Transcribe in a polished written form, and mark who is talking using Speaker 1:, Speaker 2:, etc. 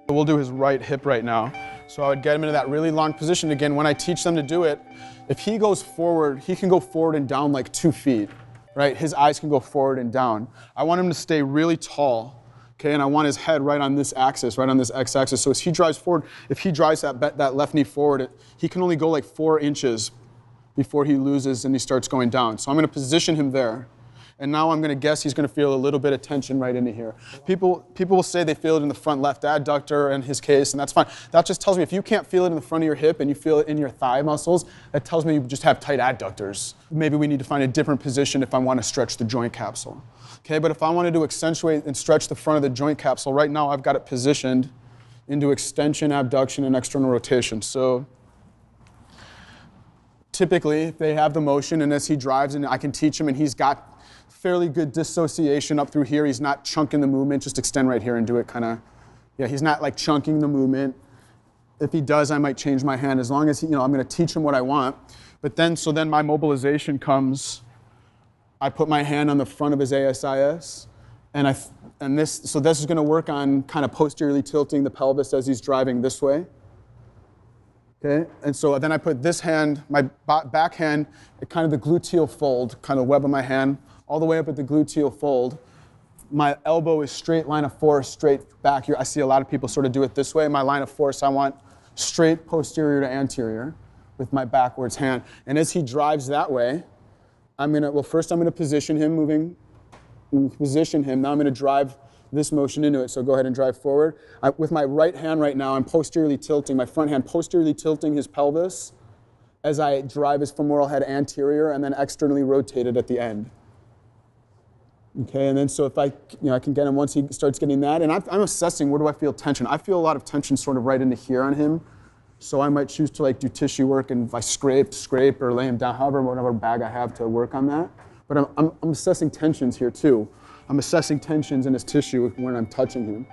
Speaker 1: We'll do his right hip right now. So I would get him into that really long position. Again, when I teach them to do it, if he goes forward, he can go forward and down like 2 feet, right? His eyes can go forward and down. I want him to stay really tall, okay? And I want his head right on this axis, right on this x-axis. So as he drives forward, if he drives that left knee forward, he can only go like 4 inches before he loses and he starts going down. So I'm going to position him there. And now I'm going to guess he's going to feel a little bit of tension right into here. People will say they feel it in the front left adductor in his case, and that's fine. That just tells me if you can't feel it in the front of your hip and you feel it in your thigh muscles, that tells me you just have tight adductors. Maybe we need to find a different position if I want to stretch the joint capsule. Okay, but if I wanted to accentuate and stretch the front of the joint capsule, right now I've got it positioned into extension, abduction, and external rotation. So typically, if they have the motion and as he drives and I can teach him and he's got fairly good dissociation up through here. He's not chunking the movement. Just extend right here and do it kind of, yeah, he's not like chunking the movement. If he does, I might change my hand as long as, I'm going to teach him what I want. But then, so then my mobilization comes, I put my hand on the front of his ASIS, and this is going to work on kind of posteriorly tilting the pelvis as he's driving this way. Okay, and so then I put this hand, my back hand, at kind of the gluteal fold, kind of web of my hand, all the way up at the gluteal fold. My elbow is straight line of force, straight back here. I see a lot of people sort of do it this way. My line of force, I want straight posterior to anterior with my backwards hand. And as he drives that way, first I'm going to position him, position him. Now I'm going to drive this motion into it. So go ahead and drive forward. With my right hand right now, I'm posteriorly tilting, my front hand posteriorly tilting his pelvis as I drive his femoral head anterior and then externally rotated at the end. Okay, and then so if I can get him once he starts getting that, and I'm assessing where do I feel tension. I feel a lot of tension sort of right into here on him, so I might choose to like do tissue work, and if I scrape or lay him down, however, whatever bag I have to work on that. But I'm assessing tensions here too. I'm assessing tensions in his tissue when I'm touching him.